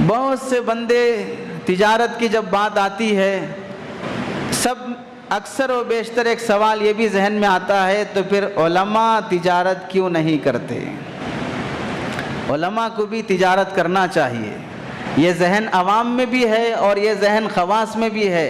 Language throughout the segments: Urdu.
بہت سے بندے تجارت کی جب بات آتی ہے، سب اکثر و بیشتر ایک سوال یہ بھی ذہن میں آتا ہے، تو پھر علماء تجارت کیوں نہیں کرتے؟ علماء کو بھی تجارت کرنا چاہیے۔ یہ ذہن عوام میں بھی ہے اور یہ ذہن خواص میں بھی ہے۔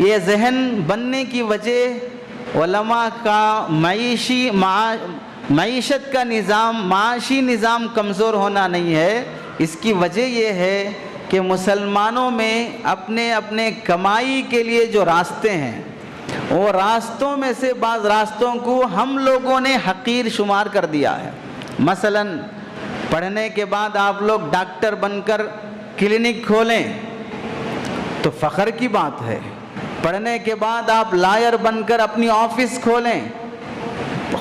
یہ ذہن بننے کی وجہ علماء کا معیشت کا نظام، معاشی نظام کمزور ہونا نہیں ہے، اس کی وجہ یہ ہے کہ مسلمانوں میں اپنے اپنے کمائی کے لیے جو راستے ہیں، وہ راستوں میں سے بعض راستوں کو ہم لوگوں نے حقیر شمار کر دیا ہے۔ مثلا پڑھنے کے بعد آپ لوگ ڈاکٹر بن کر کلینک کھولیں تو فخر کی بات ہے، پڑھنے کے بعد آپ لائر بن کر اپنی آفس کھولیں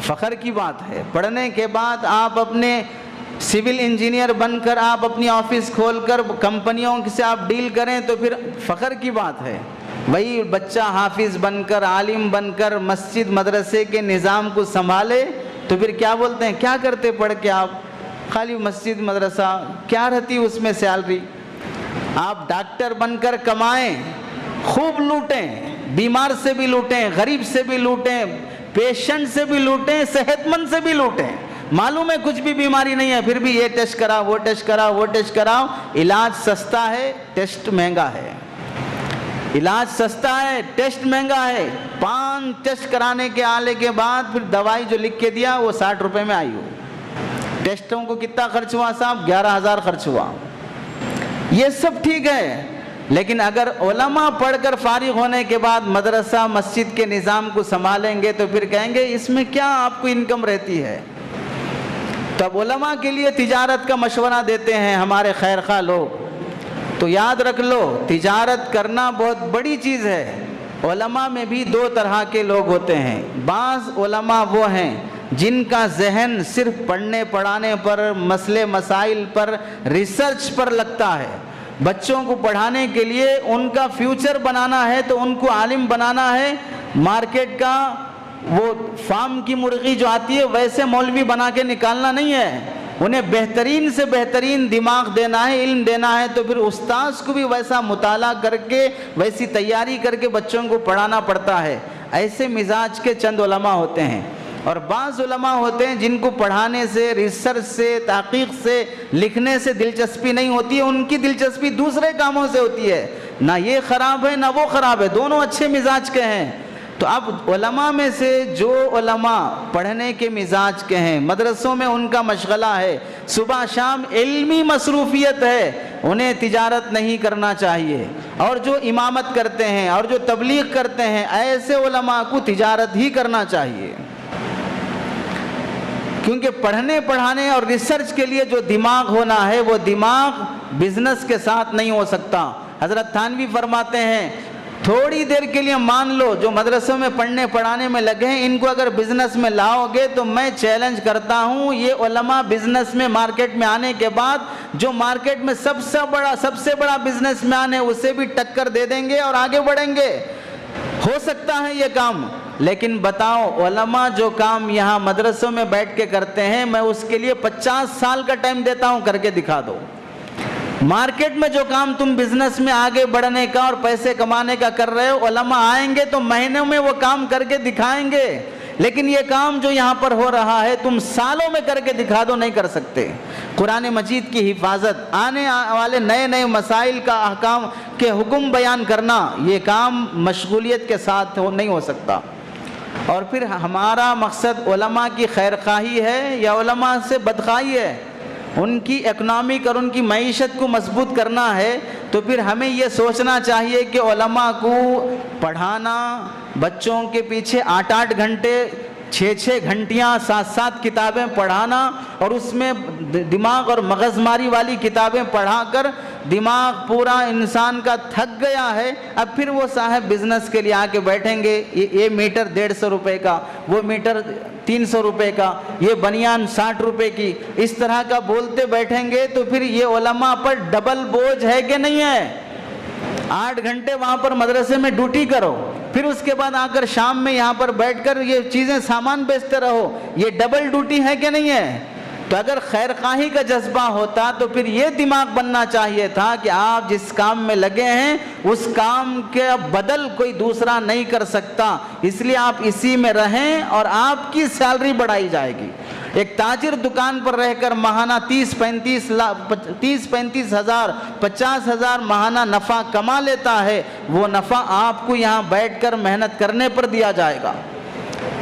فخر کی بات ہے، پڑھنے کے بعد آپ اپنے سول انجینئر بن کر آپ اپنی آفس کھول کر کمپنیوں سے آپ ڈیل کریں تو پھر فخر کی بات ہے۔ وہی بچہ حافظ بن کر، عالم بن کر مسجد مدرسے کے نظام کو سنبھالے تو پھر کیا بولتے ہیں، کیا کرتے پڑھ کے آپ؟ خالی مسجد مدرسہ، کیا رہتی اس میں سیلری؟ آپ ڈاکٹر بن کر کمائیں، خوب لوٹیں، بیمار سے بھی لوٹیں، غریب سے بھی لوٹیں، پیشنٹ سے بھی لوٹیں، صحت مند سے بھی لوٹیں۔ معلوم ہے کچھ بھی بیماری نہیں ہے، پھر بھی یہ ٹیسٹ کرا، وہ ٹیسٹ کرا، وہ ٹیسٹ کراؤ۔ علاج سستا ہے، ٹیسٹ مہنگا ہے۔ علاج سستا ہے، ٹیسٹ مہنگا ہے۔ 5 ٹیسٹ کرانے کے آنے کے بعد پھر دوائی جو لکھ کے دیا وہ 60 روپے میں آئی ہو۔ ٹیسٹوں کو کتنا خرچ ہوا صاحب؟ 11,000 خرچ ہوا۔ یہ سب ٹھیک ہے، لیکن اگر علماء پڑھ کر فارغ ہونے کے بعد مدرسہ مسجد کے نظام کو سنبھالیں گے تو پھر کہیں گے اس میں کیا آپ کو انکم رہتی ہے؟ تب علماء کے لیے تجارت کا مشورہ دیتے ہیں ہمارے خیر خواہ لوگ۔ تو یاد رکھ لو، تجارت کرنا بہت بڑی چیز ہے۔ علماء میں بھی 2 طرح کے لوگ ہوتے ہیں۔ بعض علماء وہ ہیں جن کا ذہن صرف پڑھنے پڑھانے پر، مسئلے مسائل پر، ریسرچ پر لگتا ہے۔ بچوں کو پڑھانے کے لیے ان کا فیوچر بنانا ہے تو ان کو عالم بنانا ہے، مارکیٹ کا وہ فارم کی مرغی جو آتی ہے ویسے مولوی بنا کے نکالنا نہیں ہے، انہیں بہترین سے بہترین دماغ دینا ہے، علم دینا ہے۔ تو پھر استاذ کو بھی ویسا مطالعہ کر کے، ویسی تیاری کر کے بچوں کو پڑھانا پڑتا ہے۔ ایسے مزاج کے چند علماء ہوتے ہیں، اور بعض علماء ہوتے ہیں جن کو پڑھانے سے، ریسرچ سے، تحقیق سے، لکھنے سے دلچسپی نہیں ہوتی ہے، ان کی دلچسپی دوسرے کاموں سے ہوتی ہے۔ نہ یہ خراب ہے نہ وہ خراب ہے، دونوں اچھے مزاج کے ہیں۔ تو اب علماء میں سے جو علماء پڑھنے کے مزاج کے ہیں، مدرسوں میں ان کا مشغلہ ہے، صبح شام علمی مصروفیت ہے، انہیں تجارت نہیں کرنا چاہیے۔ اور جو امامت کرتے ہیں اور جو تبلیغ کرتے ہیں، ایسے علماء کو تجارت ہی کرنا چاہیے، کیونکہ پڑھنے پڑھانے اور ریسرچ کے لیے جو دماغ ہونا ہے وہ دماغ بزنس کے ساتھ نہیں ہو سکتا۔ حضرت تھانوی فرماتے ہیں تھوڑی دیر کے لیے مان لو جو مدرسوں میں پڑھنے پڑھانے میں لگے ہیں، ان کو اگر بزنس میں لاؤ گے تو میں چیلنج کرتا ہوں یہ علماء بزنس میں مارکیٹ میں آنے کے بعد جو مارکیٹ میں سب سے بڑا بزنس مین ہے اسے بھی ٹکر دے دیں گے اور آگے بڑھیں گے۔ ہو سکتا ہے یہ کام، لیکن بتاؤ علماء جو کام یہاں مدرسوں میں بیٹھ کے کرتے ہیں میں اس کے لیے 50 سال کا ٹائم دیتا ہوں، کر کے دکھا دو۔ مارکیٹ میں جو کام تم بزنس میں آگے بڑھنے کا اور پیسے کمانے کا کر رہے ہو، علماء آئیں گے تو مہینوں میں وہ کام کر کے دکھائیں گے، لیکن یہ کام جو یہاں پر ہو رہا ہے تم سالوں میں کر کے دکھا دو، نہیں کر سکتے۔ قرآن مجید کی حفاظت، آنے والے نئے نئے مسائل کا احکام کے حکم بیان کرنا، یہ کام مشغولیت کے ساتھ نہیں ہو سکتا۔ اور پھر ہمارا مقصد علماء کی خیر خواہی ہے یا علماء سے بدخواہی ہے؟ ان کی اکنامک اور ان کی معیشت کو مضبوط کرنا ہے تو پھر ہمیں یہ سوچنا چاہیے کہ علماء کو پڑھانا، بچوں کے پیچھے 8 گھنٹے 6 گھنٹیاں 7 کتابیں پڑھانا اور اس میں دماغ اور مغز ماری والی کتابیں پڑھا کر دماغ پورا انسان کا تھک گیا ہے، اب پھر وہ صاحب بزنس کے لیے آ کے بیٹھیں گے، یہ میٹر 150 روپے کا، وہ میٹر 300 روپے کا، یہ بنیان 60 روپے کی، اس طرح کا بولتے بیٹھیں گے تو پھر یہ علماء پر ڈبل بوجھ ہے کہ نہیں ہے؟ 8 گھنٹے وہاں پر مدرسے میں ڈیوٹی کرو، پھر اس کے بعد آ کر شام میں یہاں پر بیٹھ کر یہ چیزیں سامان بیچتے رہو، یہ ڈبل ڈیوٹی ہے کہ نہیں ہے؟ تو اگر خیر خواہی کا جذبہ ہوتا تو پھر یہ دماغ بننا چاہیے تھا کہ آپ جس کام میں لگے ہیں اس کام کے بدل کوئی دوسرا نہیں کر سکتا، اس لیے آپ اسی میں رہیں اور آپ کی سیلری بڑھائی جائے گی۔ ایک تاجر دکان پر رہ کر ماہانہ 30-35 ہزار 50 ہزار ماہانہ نفع کما لیتا ہے، وہ نفع آپ کو یہاں بیٹھ کر محنت کرنے پر دیا جائے گا۔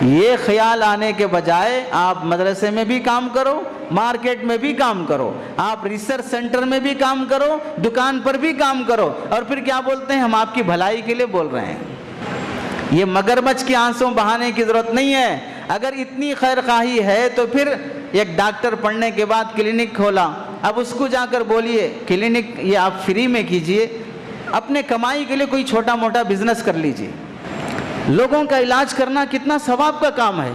یہ خیال آنے کے بجائے آپ مدرسے میں بھی کام کرو، مارکیٹ میں بھی کام کرو، آپ ریسرچ سینٹر میں بھی کام کرو، دکان پر بھی کام کرو، اور پھر کیا بولتے ہیں ہم آپ کی بھلائی کے لیے بول رہے ہیں۔ یہ مگرمچھ کی آنسوں بہانے کی ضرورت نہیں ہے۔ اگر اتنی خیر خواہی ہے تو پھر ایک ڈاکٹر پڑھنے کے بعد کلینک کھولا، اب اس کو جا کر بولیے کلینک یہ آپ فری میں کیجئے، اپنے کمائی کے لیے کوئی چھوٹا موٹا بزنس کر لیجئے۔ لوگوں کا علاج کرنا کتنا ثواب کا کام ہے،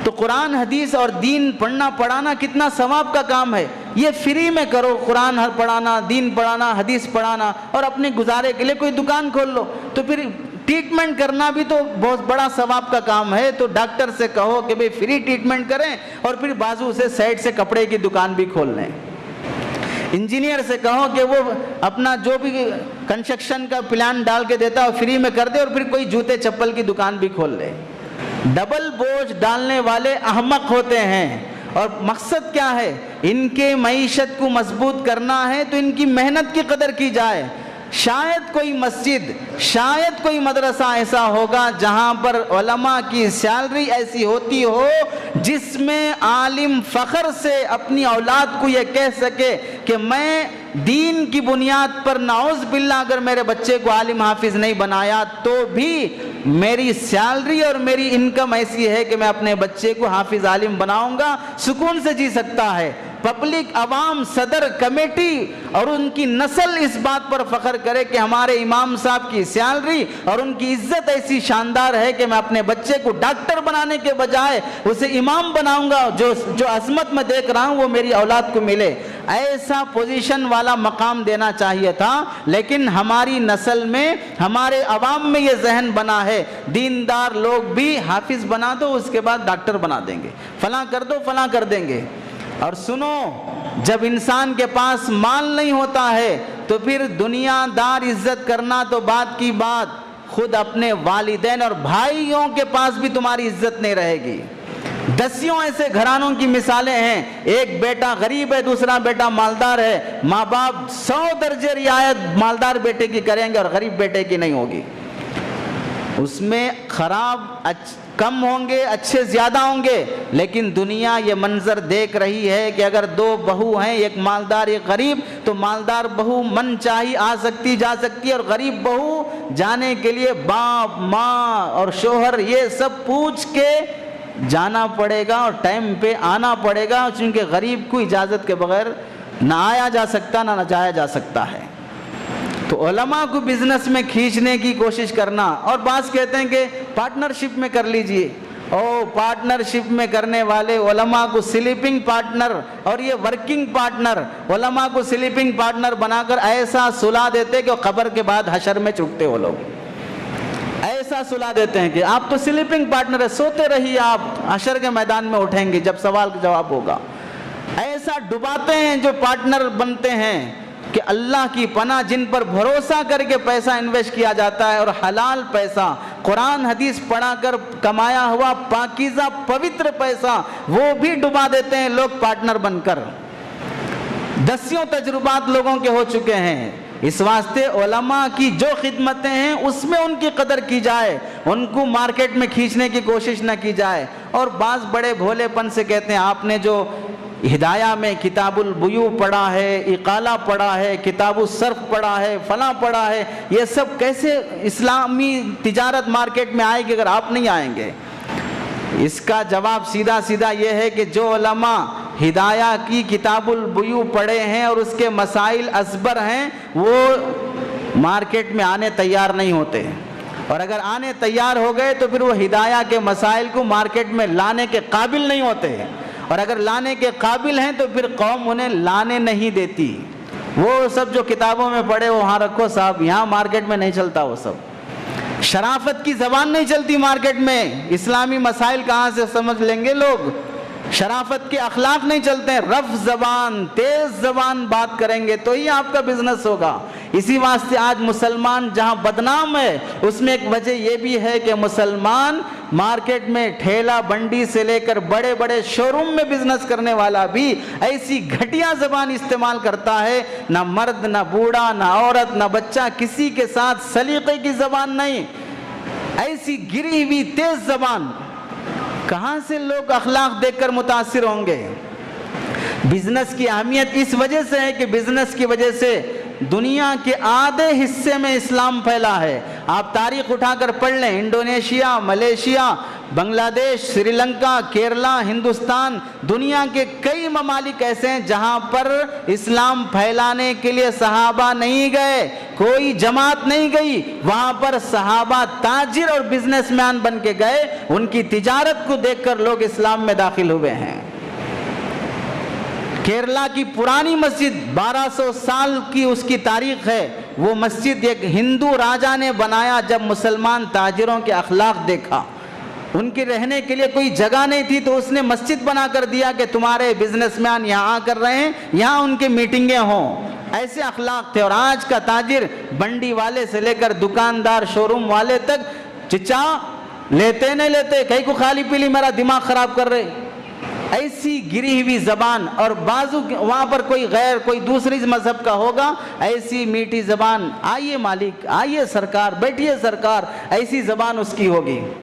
تو قرآن حدیث اور دین پڑھنا پڑھانا کتنا ثواب کا کام ہے، یہ فری میں کرو۔ قرآن پڑھانا، دین پڑھانا، حدیث پڑھانا، اور اپنے گزارے کے لیے کوئی دکان کھول لو، تو پھر ٹریٹمنٹ کرنا بھی تو بہت بڑا ثواب کا کام ہے۔ تو ڈاکٹر سے کہو کہ بھئی فری ٹریٹمنٹ کریں، اور پھر بازو سے سائڈ سے کپڑے کی دکان بھی کھول لیں۔ انجینئر سے کہو کہ وہ اپنا جو بھی کنسٹرکشن کا پلان ڈال کے دیتا ہے فری میں کر دے، اور پھر کوئی جوتے چپل کی دکان بھی کھول لے۔ ڈبل بوجھ ڈالنے والے احمق ہوتے ہیں، اور مقصد کیا ہے؟ ان کے معیشت کو مضبوط کرنا ہے تو ان کی محنت کی قدر کی جائے۔ شاید کوئی مسجد، شاید کوئی مدرسہ ایسا ہوگا جہاں پر علماء کی سیلری ایسی ہوتی ہو جس میں عالم فخر سے اپنی اولاد کو یہ کہہ سکے کہ میں دین کی بنیاد پر نعوذ باللہ اگر میرے بچے کو عالم حافظ نہیں بنایا تو بھی میری سیلری اور میری انکم ایسی ہے کہ میں اپنے بچے کو حافظ عالم بناؤں گا، سکون سے جی سکتا ہے۔ پبلک، عوام، صدر، کمیٹی اور ان کی نسل اس بات پر فخر کرے کہ ہمارے امام صاحب کی سیلری اور ان کی عزت ایسی شاندار ہے کہ میں اپنے بچے کو ڈاکٹر بنانے کے بجائے اسے امام بناؤں گا، جو عظمت میں دیکھ رہا ہوں وہ میری اولاد کو ملے۔ ایسا پوزیشن والا مقام دینا چاہیے تھا، لیکن ہماری نسل میں، ہمارے عوام میں یہ ذہن بنا ہے دیندار لوگ بھی حافظ بنا دو اس کے بعد ڈاکٹر بنا دیں گے، فلاں کر دو فلاں کر دیں گے۔ اور سنو، جب انسان کے پاس مال نہیں ہوتا ہے تو پھر دنیا دار عزت کرنا تو بات کی بات، خود اپنے والدین اور بھائیوں کے پاس بھی تمہاری عزت نہیں رہے گی۔ دسیوں ایسے گھرانوں کی مثالیں ہیں، ایک بیٹا غریب ہے، دوسرا بیٹا مالدار ہے، ماں باپ 100 درجے رعایت مالدار بیٹے کی کریں گے اور غریب بیٹے کی نہیں ہوگی۔ اس میں خراب کم ہوں گے، اچھے زیادہ ہوں گے، لیکن دنیا یہ منظر دیکھ رہی ہے کہ اگر 2 بہو ہیں، ایک مالدار ایک غریب، تو مالدار بہو من چاہی آ سکتی جا سکتی ہے، اور غریب بہو جانے کے لیے باپ ماں اور شوہر یہ سب پوچھ کے جانا پڑے گا اور ٹائم پہ آنا پڑے گا، چونکہ غریب کو اجازت کے بغیر نہ آیا جا سکتا نہ جایا جا سکتا ہے۔ تو علماء کو بزنس میں کھینچنے کی کوشش کرنا، اور بعض کہتے ہیں کہ پارٹنرشپ میں کر لیجئے، پارٹنرشپ میں کرنے والے علماء کو سلیپنگ پارٹنر اور یہ ورکنگ پارٹنر، علماء کو سلیپنگ پارٹنر بنا کر ایسا سلا دیتے کہ قبر کے بعد حشر میں چکتے وہ لوگ، ایسا سلا دیتے ہیں کہ آپ تو سلیپنگ پارٹنر ہے، سوتے رہیے، آپ حشر کے میدان میں اٹھیں گے جب سوال کا جواب ہوگا۔ ایسا ڈباتے ہیں جو پارٹنر بنتے ہیں کہ اللہ کی پناہ، جن پر بھروسہ کر کے پیسہ انویسٹ کیا جاتا ہے اور حلال پیسہ، قرآن حدیث پڑھا کر کمایا ہوا پاکیزہ پوتر پیسہ، وہ بھی ڈبا دیتے ہیں لوگ پارٹنر بن کر۔ دسیوں تجربات لوگوں کے ہو چکے ہیں۔ اس واسطے علماء کی جو خدمتیں ہیں اس میں ان کی قدر کی جائے، ان کو مارکیٹ میں کھینچنے کی کوشش نہ کی جائے۔ اور بعض بڑے بھولے پن سے کہتے ہیں آپ نے جو ہدایہ میں کتاب البیوع پڑھا ہے، اقالہ پڑھا ہے، کتاب الصرف پڑھا ہے، فلاں پڑھا ہے، یہ سب کیسے اسلامی تجارت مارکیٹ میں آئے گی اگر آپ نہیں آئیں گے؟ اس کا جواب سیدھا سیدھا یہ ہے کہ جو علماء ہدایہ کی کتاب البیوع پڑھے ہیں اور اس کے مسائل ازبر ہیں، وہ مارکیٹ میں آنے تیار نہیں ہوتے، اور اگر آنے تیار ہو گئے تو پھر وہ ہدایہ کے مسائل کو مارکیٹ میں لانے کے قابل نہیں ہوتے، اور اگر لانے کے قابل ہیں تو پھر قوم انہیں لانے نہیں دیتی۔ وہ سب جو کتابوں میں پڑھے وہاں رکھو صاحب، یہاں مارکیٹ میں نہیں چلتا وہ سب۔ شرافت کی زبان نہیں چلتی مارکیٹ میں، اسلامی مسائل کہاں سے سمجھ لیں گے لوگ؟ شرافت کے اخلاق نہیں چلتے ہیں، رف زبان، تیز زبان بات کریں گے تو ہی آپ کا بزنس ہوگا۔ اسی واسطے آج مسلمان جہاں بدنام ہے اس میں ایک وجہ یہ بھی ہے کہ مسلمان مارکیٹ میں ٹھیلا بنڈی سے لے کر بڑے بڑے شو روم میں بزنس کرنے والا بھی ایسی گھٹیا زبان استعمال کرتا ہے، نہ مرد نہ بوڑھا نہ عورت نہ بچہ کسی کے ساتھ سلیقے کی زبان نہیں، ایسی گری ہوئی تیز زبان۔ کہاں سے لوگ اخلاق دیکھ کر متاثر ہوں گے؟ بزنس کی اہمیت اس وجہ سے ہے کہ بزنس کی وجہ سے دنیا کے آدھے حصے میں اسلام پھیلا ہے۔ آپ تاریخ اٹھا کر پڑھ لیں، انڈونیشیا، ملیشیا، بنگلہ دیش، سری لنکا، کیرلا، ہندوستان، دنیا کے کئی ممالک ایسے ہیں جہاں پر اسلام پھیلانے کے لیے صحابہ نہیں گئے، کوئی جماعت نہیں گئی، وہاں پر صحابہ تاجر اور بزنس مین بن کے گئے، ان کی تجارت کو دیکھ کر لوگ اسلام میں داخل ہوئے ہیں۔ کیرلا کی پرانی مسجد 1200 سال کی اس کی تاریخ ہے، وہ مسجد ایک ہندو راجا نے بنایا جب مسلمان تاجروں کے اخلاق دیکھا، ان کے رہنے کے لیے کوئی جگہ نہیں تھی تو اس نے مسجد بنا کر دیا کہ تمہارے بزنس مین یہاں آ کر رہے ہیں، یہاں ان کے میٹنگیں ہوں۔ ایسے اخلاق تھے۔ اور آج کا تاجر بنڈی والے سے لے کر دکاندار شو روم والے تک، چچا لیتے نہیں لیتے، کہیں کو خالی پیلی میرا دماغ خراب کر رہے، ایسی گری ہوئی زبان، اور بازو وہاں پر کوئی غیر کوئی دوسری مذہب کا ہوگا، ایسی میٹھی زبان، آئیے مالک، آئیے سرکار، بیٹھیے سرکار، ایسی زبان اس کی ہوگی۔